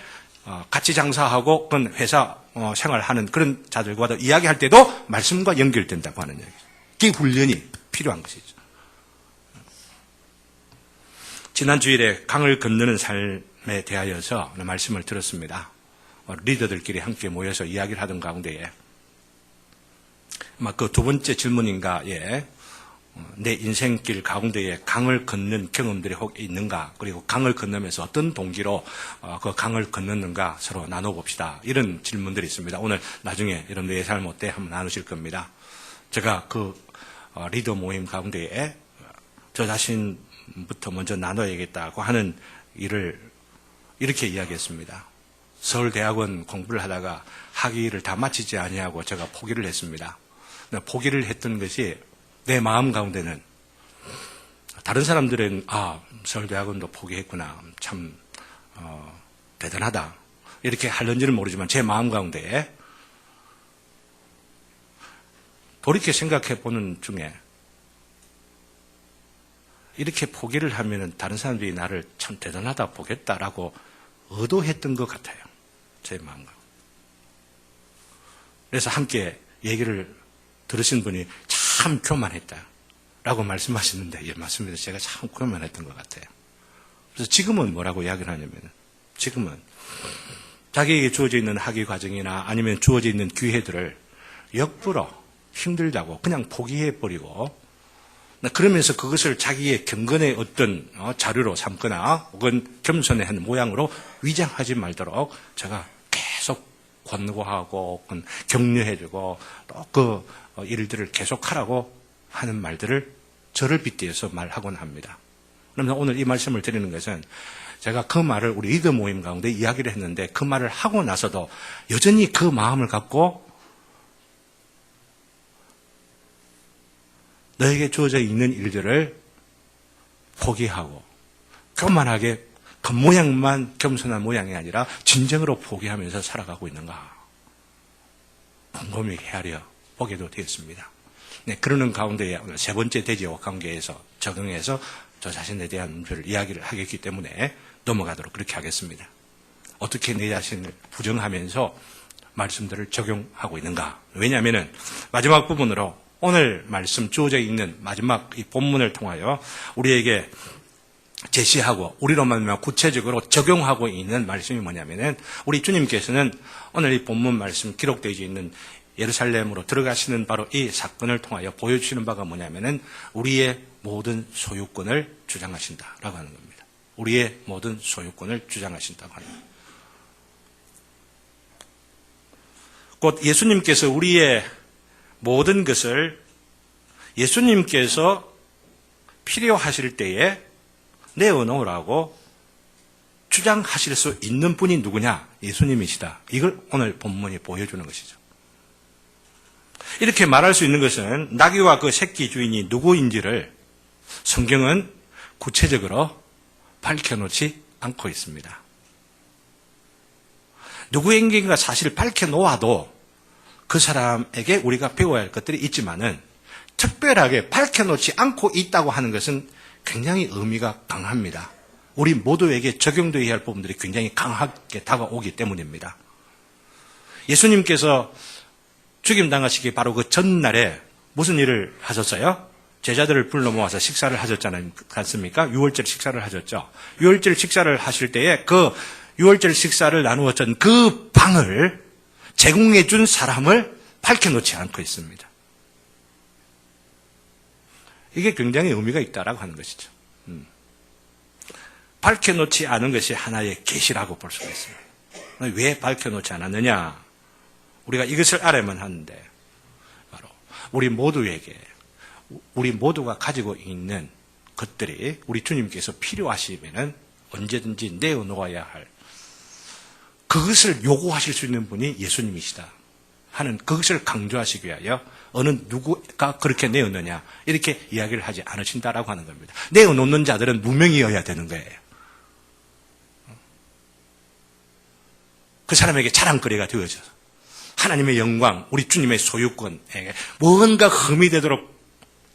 S1: 같이 장사하고 그런 회사 생활하는 그런 자들과도 이야기할 때도 말씀과 연결된다고 하는 얘기죠. 그게 훈련이 필요한 것이죠. 지난 주일에 강을 건너는 삶에 대하여서 말씀을 들었습니다. 리더들끼리 함께 모여서 이야기를 하던 가운데에 그 두 번째 질문인가에 내 인생길 가운데에 강을 건넌 경험들이 혹 있는가, 그리고 강을 건너면서 어떤 동기로 그 강을 건넜는가 서로 나눠봅시다, 이런 질문들이 있습니다. 오늘 나중에 여러분들 예살모 때 한번 나누실 겁니다. 제가 그 리더 모임 가운데에 저 자신부터 먼저 나눠야겠다고 하는 일을 이렇게 이야기했습니다. 서울대학원 공부를 하다가 학위를 다 마치지 아니하고 제가 포기를 했습니다. 포기를 했던 것이 내 마음 가운데는, 다른 사람들은 서울대학원도 포기했구나, 참 대단하다, 이렇게 하는지는 모르지만 제 마음 가운데 돌이켜 생각해 보는 중에 이렇게 포기를 하면 다른 사람들이 나를 참 대단하다 보겠다라고 의도했던 것 같아요, 제 마음과. 그래서 함께 얘기를 들으신 분이 참 교만했다라고 말씀하시는데, 예, 맞습니다. 제가 참 교만했던 것 같아요. 그래서 지금은 뭐라고 이야기를 하냐면, 지금은 자기에게 주어져 있는 학위 과정이나 아니면 주어져 있는 기회들을 역부로 힘들다고 그냥 포기해버리고, 그러면서 그것을 자기의 경건의 어떤 자료로 삼거나 혹은 겸손의 한 모양으로 위장하지 말도록 제가 계속 권고하고 격려해주고 또 그 일들을 계속하라고 하는 말들을 저를 빗대어서 말하곤 합니다. 그러면 오늘 이 말씀을 드리는 것은, 제가 그 말을 우리 리더 모임 가운데 이야기를 했는데 그 말을 하고 나서도 여전히 그 마음을 갖고 너에게 주어져 있는 일들을 포기하고 교만하게 겉모양만 겸손한 모양이 아니라 진정으로 포기하면서 살아가고 있는가, 곰곰이 헤아려 보게도 되었습니다. 네, 그러는 가운데에 오늘 세 번째 대지와 관계에서 적용해서 저 자신에 대한 이야기를 하겠기 때문에 넘어가도록 그렇게 하겠습니다. 어떻게 내 자신을 부정하면서 말씀들을 적용하고 있는가. 왜냐하면 마지막 부분으로 오늘 말씀 주어져 있는 마지막 이 본문을 통하여 우리에게 제시하고 우리로 말미암아 구체적으로 적용하고 있는 말씀이 뭐냐면은, 우리 주님께서는 오늘 이 본문 말씀 기록되어 있는 예루살렘으로 들어가시는 바로 이 사건을 통하여 보여주시는 바가 뭐냐면은 우리의 모든 소유권을 주장하신다라고 하는 겁니다. 우리의 모든 소유권을 주장하신다고 하는 겁니다. 곧 예수님께서 우리의 모든 것을 예수님께서 필요하실 때에 내어놓으라고 주장하실 수 있는 분이 누구냐? 예수님이시다. 이걸 오늘 본문이 보여주는 것이죠. 이렇게 말할 수 있는 것은 나귀와 그 새끼 주인이 누구인지를 성경은 구체적으로 밝혀놓지 않고 있습니다. 누구인가 사실을 밝혀놓아도 그 사람에게 우리가 배워야 할 것들이 있지만은 특별하게 밝혀놓지 않고 있다고 하는 것은 굉장히 의미가 강합니다. 우리 모두에게 적용되어야 할 부분들이 굉장히 강하게 다가오기 때문입니다. 예수님께서 죽임당하시기 바로 그 전날에 무슨 일을 하셨어요? 제자들을 불러 모아서 식사를 하셨지 않습니까? 유월절 식사를 하셨죠. 유월절 식사를 하실 때에 그 유월절 식사를 나누었던 그 방을 제공해 준 사람을 밝혀놓지 않고 있습니다. 이게 굉장히 의미가 있다라고 하는 것이죠. 밝혀놓지 않은 것이 하나의 계시라고 볼 수가 있습니다. 왜 밝혀놓지 않았느냐? 우리가 이것을 알아야만 하는데 바로 우리 모두에게 우리 모두가 가지고 있는 것들이 우리 주님께서 필요하시면 언제든지 내어놓아야 할 그것을 요구하실 수 있는 분이 예수님이시다 하는 그것을 강조하시기 위하여 어느 누구가 그렇게 내어놓냐 이렇게 이야기를 하지 않으신다라고 하는 겁니다. 내어놓는 자들은 무명이어야 되는 거예요. 그 사람에게 자랑거리가 되어져서 하나님의 영광, 우리 주님의 소유권에게 뭔가 흠이 되도록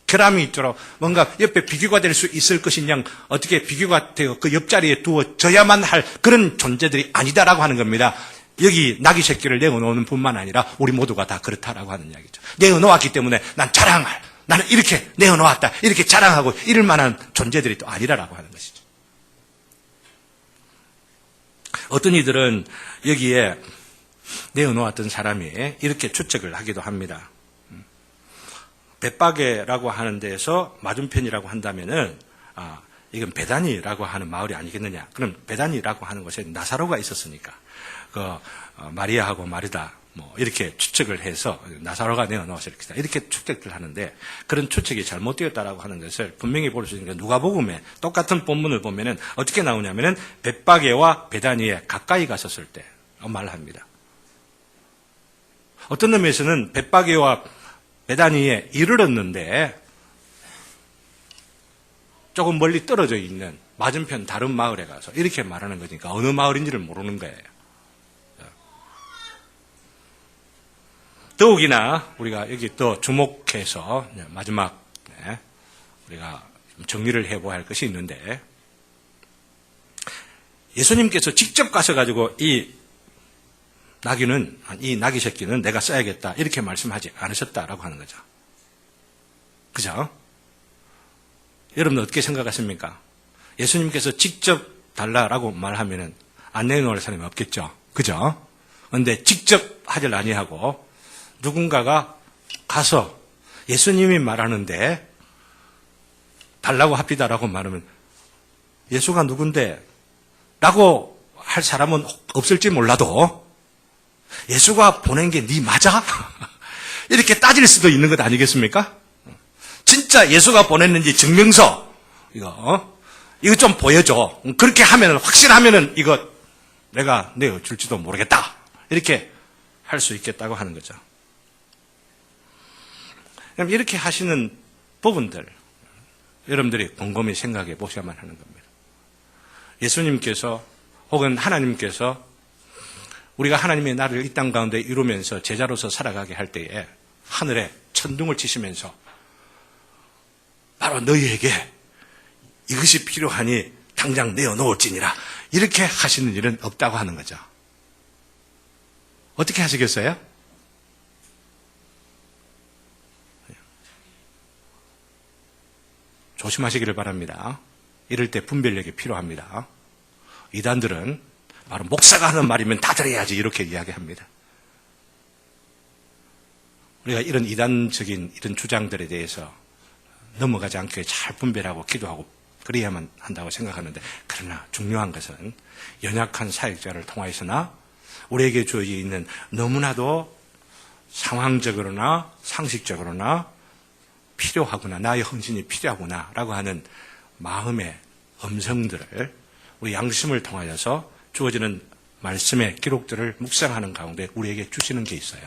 S1: 결함이 있도록 뭔가 옆에 비교가 될 수 있을 것이냐 어떻게 비교가 되어 그 옆자리에 두어져야만 할 그런 존재들이 아니다라고 하는 겁니다. 여기 나귀 새끼를 내어놓는 뿐만 아니라 우리 모두가 다 그렇다라고 하는 이야기죠. 내어놓았기 때문에 난 자랑할, 나는 이렇게 내어놓았다 이렇게 자랑하고 이럴 만한 존재들이 또 아니라라고 하는 것이죠. 어떤 이들은 여기에 내어놓았던 사람이 이렇게 추측을 하기도 합니다. 벳바게라고 하는 데에서 맞은편이라고 한다면은 이건 베다니라고 하는 마을이 아니겠느냐. 그럼 베다니라고 하는 곳에 나사로가 있었으니까 마리아하고 마르다 뭐 이렇게 추측을 해서 나사로가 내어놓았을 것이다. 이렇게 추측을 하는데 그런 추측이 잘못되었다라고 하는 것을 분명히 볼 수 있는 게 누가복음에 똑같은 본문을 보면은 어떻게 나오냐면은 벳바게와 베다니에 가까이 갔었을 때 말합니다. 어떤 의미에서는 벳바게와 베다니에 이르렀는데 조금 멀리 떨어져 있는 맞은편 다른 마을에 가서 이렇게 말하는 거니까 어느 마을인지를 모르는 거예요. 더욱이나 우리가 여기 또 주목해서 마지막 우리가 정리를 해봐야 할 것이 있는데 예수님께서 직접 가서 가지고 이 나귀 새끼는 내가 써야겠다 이렇게 말씀하지 않으셨다라고 하는 거죠. 그죠? 여러분은 어떻게 생각하십니까? 예수님께서 직접 달라라고 말하면은 안 내놓을 사람이 없겠죠. 그죠? 그런데 직접 하질 아니하고 누군가가 가서 예수님이 말하는데 달라고 합디다라고 말하면 예수가 누군데? 라고 할 사람은 없을지 몰라도 예수가 보낸 게 네 맞아? 이렇게 따질 수도 있는 것 아니겠습니까? 진짜 예수가 보냈는지 증명서 이거 좀 보여줘. 그렇게 하면 확실하면은 이거 내가 내어줄지도 모르겠다. 이렇게 할 수 있겠다고 하는 거죠. 그럼 이렇게 하시는 부분들 여러분들이 곰곰이 생각해 보셔야만 하는 겁니다. 예수님께서 혹은 하나님께서 우리가 하나님의 나라를 이 땅 가운데 이루면서 제자로서 살아가게 할 때에 하늘에 천둥을 치시면서 바로 너희에게 이것이 필요하니 당장 내어놓을지니라 이렇게 하시는 일은 없다고 하는 거죠. 어떻게 하시겠어요? 조심하시기를 바랍니다. 이럴 때 분별력이 필요합니다. 이단들은 바로 목사가 하는 말이면 다 들어야지 이렇게 이야기합니다. 우리가 이런 이단적인 이런 주장들에 대해서 넘어가지 않게 잘 분별하고 기도하고 그래야만 한다고 생각하는데 그러나 중요한 것은 연약한 사역자를 통하여서나 우리에게 주어져 있는 너무나도 상황적으로나 상식적으로나 필요하구나 나의 헌신이 필요하구나 라고 하는 마음의 음성들을 우리 양심을 통하여서 주어지는 말씀의 기록들을 묵상하는 가운데 우리에게 주시는 게 있어요.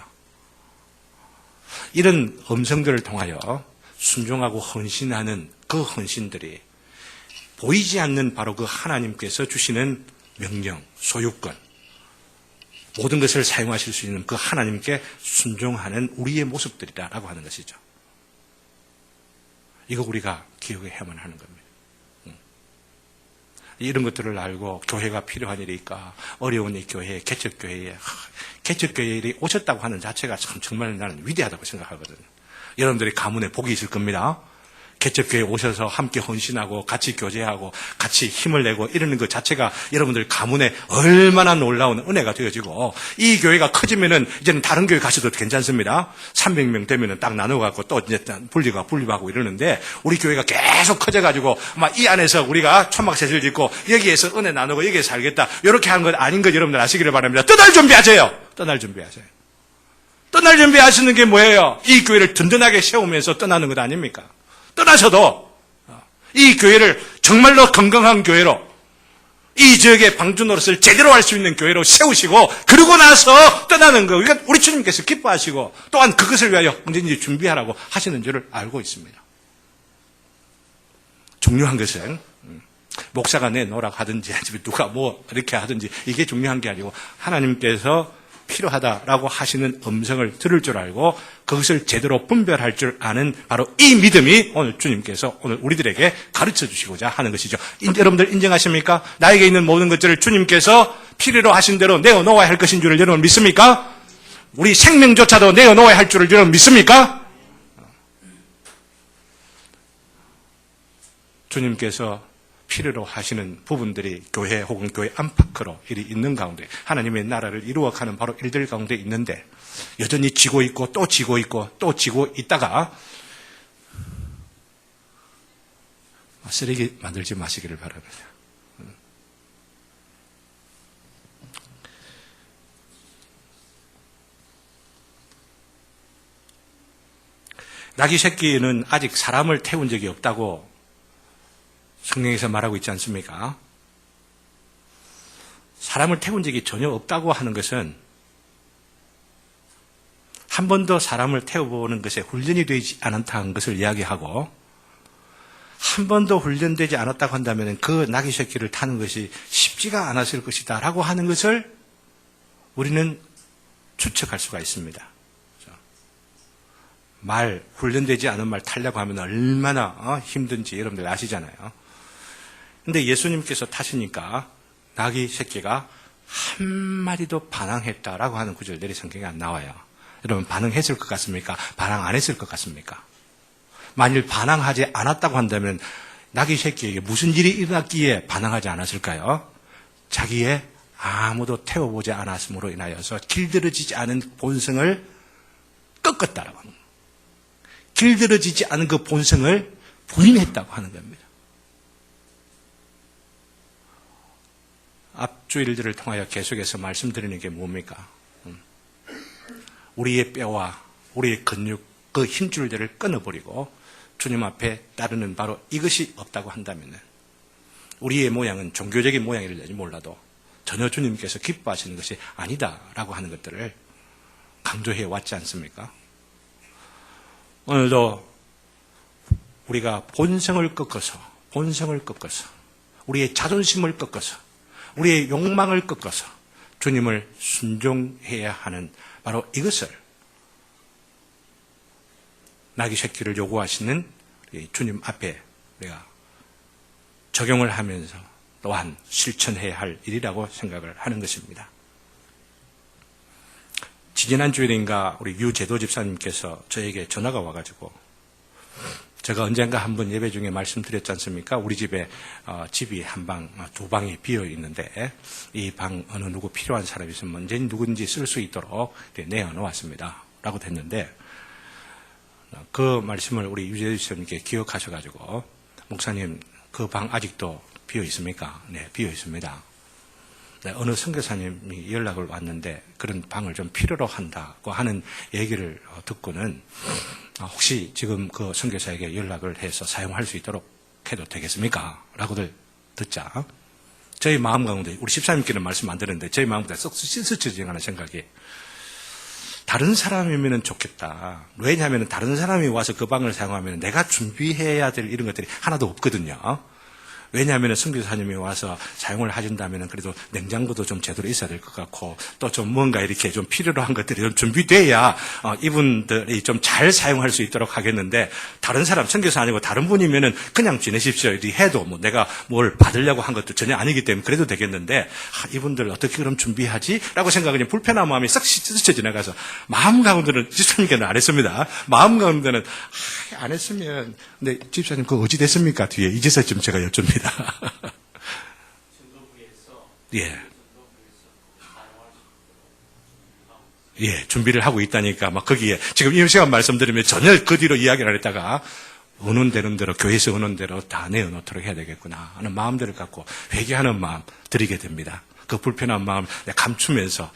S1: 이런 음성들을 통하여 순종하고 헌신하는 그 헌신들이 보이지 않는 바로 그 하나님께서 주시는 명령, 소유권, 모든 것을 사용하실 수 있는 그 하나님께 순종하는 우리의 모습들이라고 하는 것이죠. 이거 우리가 기억해야만 하는 겁니다. 이런 것들을 알고 교회가 필요한 일이니까 어려운 이 교회, 개척교회에 개척교회에 오셨다고 하는 자체가 참 정말 나는 위대하다고 생각하거든요. 여러분들이 가문에 복이 있을 겁니다. 개척교회에 오셔서 함께 헌신하고 같이 교제하고 같이 힘을 내고 이러는 것 자체가 여러분들 가문에 얼마나 놀라운 은혜가 되어지고, 이 교회가 커지면은 이제는 다른 교회 가셔도 괜찮습니다. 300명 되면은 딱 나눠갖고 또 이제 분리하고 이러는데, 우리 교회가 계속 커져가지고 막 이 안에서 우리가 초막셋을 짓고 여기에서 은혜 나누고 여기에서 살겠다, 이렇게 하는 것 아닌 것 여러분들 아시기를 바랍니다. 떠날 준비하세요. 떠날 준비하세요. 떠날 준비하시는 게 뭐예요? 이 교회를 든든하게 세우면서 떠나는 것 아닙니까? 떠나셔도 이 교회를 정말로 건강한 교회로, 이 지역의 방주 노릇을 제대로 할 수 있는 교회로 세우시고, 그러고 나서 떠나는 거, 그러니까 우리 주님께서 기뻐하시고 또한 그것을 위하여 언제든지 준비하라고 하시는 줄을 알고 있습니다. 중요한 것은 목사가 내놓으라고 하든지 누가 뭐 이렇게 하든지 이게 중요한 게 아니고, 하나님께서 필요하다라고 하시는 음성을 들을 줄 알고 그것을 제대로 분별할 줄 아는 바로 이 믿음이 오늘 주님께서 오늘 우리들에게 가르쳐 주시고자 하는 것이죠. 여러분들 인정하십니까? 나에게 있는 모든 것들을 주님께서 필요로 하신 대로 내어놓아야 할 것인 줄을 여러분 믿습니까? 우리 생명조차도 내어놓아야 할 줄을 여러분 믿습니까? 주님께서 필요로 하시는 부분들이 교회 혹은 교회 안팎으로 일이 있는 가운데, 하나님의 나라를 이루어가는 바로 일들 가운데 있는데, 여전히 지고 있고 또 지고 있고 또 지고 있다가 쓰레기 만들지 마시기를 바랍니다. 나귀 새끼는 아직 사람을 태운 적이 없다고 성경에서 말하고 있지 않습니까? 사람을 태운 적이 전혀 없다고 하는 것은 한 번도 사람을 태워보는 것에 훈련이 되지 않았다는 것을 이야기하고, 한 번도 훈련되지 않았다고 한다면 그 나귀 새끼를 타는 것이 쉽지가 않았을 것이다 라고 하는 것을 우리는 추측할 수가 있습니다. 말, 훈련되지 않은 말 타려고 하면 얼마나 힘든지 여러분들 아시잖아요. 근데 예수님께서 타시니까 나귀 새끼가 한 마리도 반항했다라고 하는 구절들이 성경에 안 나와요. 여러분, 반응했을 것 같습니까? 반항 안 했을 것 같습니까? 만일 반항하지 않았다고 한다면 나귀 새끼에게 무슨 일이 일어났기에 반항하지 않았을까요? 자기의 아무도 태워보지 않았음으로 인하여서 길들여지지 않은 본성을 꺾었다라고 하는 거예요. 길들여지지 않은 그 본성을 부인했다고 하는 겁니다. 앞주일들을 통하여 계속해서 말씀드리는 게 뭡니까? 우리의 뼈와 우리의 근육, 그 힘줄들을 끊어버리고 주님 앞에 따르는 바로 이것이 없다고 한다면 우리의 모양은 종교적인 모양일지 몰라도 전혀 주님께서 기뻐하시는 것이 아니다라고 하는 것들을 강조해 왔지 않습니까? 오늘도 우리가 본성을 꺾어서 우리의 자존심을 꺾어서 우리의 욕망을 꺾어서 주님을 순종해야 하는 바로 이것을 나귀 새끼를 요구하시는 주님 앞에 우리가 적용을 하면서 또한 실천해야 할 일이라고 생각을 하는 것입니다. 지지난 주일인가 우리 유제도 집사님께서 저에게 전화가 와가지고, 제가 언젠가 한번 예배 중에 말씀드렸지 않습니까? 우리 집에 집이 한 방, 두 방이 비어 있는데 이 방 어느 누구 필요한 사람이 있으면 언제든지 누구든지 쓸 수 있도록 내어놓았습니다 라고 됐는데, 그 말씀을 우리 유재수 집사님께 기억하셔가지고, 목사님 그 방 아직도 비어 있습니까? 네, 비어 있습니다. 네, 어느 선교사님이 연락을 왔는데 그런 방을 좀 필요로 한다고 하는 얘기를 듣고는 혹시 지금 그 선교사에게 연락을 해서 사용할 수 있도록 해도 되겠습니까? 라고들 듣자 저희 마음 가운데, 우리 집사님께는 말씀 안 드렸는데 저희 마음 가운데 쏙 스쳐지는 생각이, 다른 사람이면 좋겠다. 왜냐하면 다른 사람이 와서 그 방을 사용하면 내가 준비해야 될 이런 것들이 하나도 없거든요. 왜냐하면 선교사님이 와서 사용을 해준다면 그래도 냉장고도 좀 제대로 있어야 될 것 같고 또 좀 뭔가 이렇게 좀 필요로 한 것들이 좀 준비돼야 이분들이 좀 잘 사용할 수 있도록 하겠는데 다른 사람, 선교사 아니고 다른 분이면은 그냥 지내십시오. 이렇게 해도 뭐 내가 뭘 받으려고 한 것도 전혀 아니기 때문에 그래도 되겠는데 이분들 어떻게 그럼 준비하지? 라고 생각하니 불편한 마음이 싹 스쳐 지나가서 마음 가운데는 집사님께는 안 했습니다. 마음 가운데는 안 했으면 근데 집사님 그거 어찌 됐습니까? 뒤에 이제서 좀 제가 여쭙니다. 예. 예, 준비를 하고 있다니까, 막 거기에, 지금 이 시간 말씀드리면 전혀 그 뒤로 이야기를 안 했다가, 은은되는 대로, 교회에서 은은 대로 다 내어놓도록 해야 되겠구나 하는 마음들을 갖고 회개하는 마음 드리게 됩니다. 그 불편한 마음 감추면서,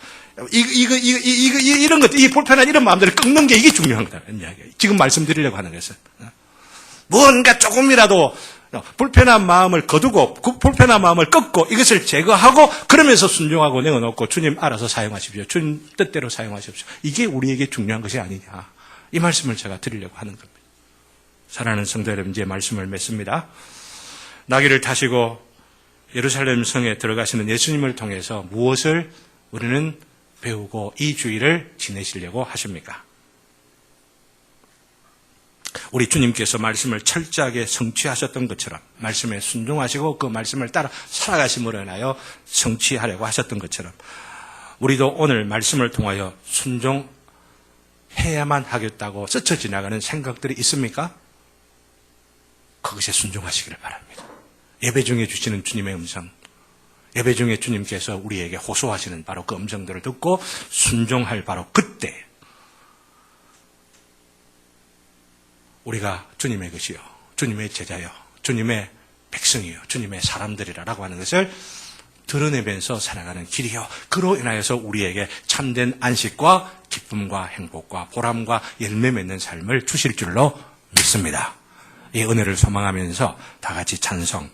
S1: 이런 것, 이 불편한 이런 마음들을 꺾는 게 이게 중요한 거다. 이야기예요. 지금 말씀드리려고 하는 것은. 뭔가 조금이라도 불편한 마음을 거두고 그 불편한 마음을 꺾고 이것을 제거하고 그러면서 순종하고 내어놓고 주님 알아서 사용하십시오. 주님 뜻대로 사용하십시오. 이게 우리에게 중요한 것이 아니냐. 이 말씀을 제가 드리려고 하는 겁니다. 사랑하는 성도 여러분, 이제 말씀을 맺습니다. 나귀를 타시고 예루살렘 성에 들어가시는 예수님을 통해서 무엇을 우리는 배우고 이 주일을 지내시려고 하십니까? 우리 주님께서 말씀을 철저하게 성취하셨던 것처럼 말씀에 순종하시고 그 말씀을 따라 살아가심으로 인하여 성취하려고 하셨던 것처럼 우리도 오늘 말씀을 통하여 순종해야만 하겠다고 스쳐 지나가는 생각들이 있습니까? 그것에 순종하시기를 바랍니다. 예배 중에 주시는 주님의 음성, 예배 중에 주님께서 우리에게 호소하시는 바로 그 음성들을 듣고 순종할 바로 그때 우리가 주님의 것이요, 주님의 제자요, 주님의 백성이요, 주님의 사람들이라고 하는 것을 드러내면서 살아가는 길이요. 그로 인하여서 우리에게 참된 안식과 기쁨과 행복과 보람과 열매 맺는 삶을 주실 줄로 믿습니다. 이 은혜를 소망하면서 다 같이 찬송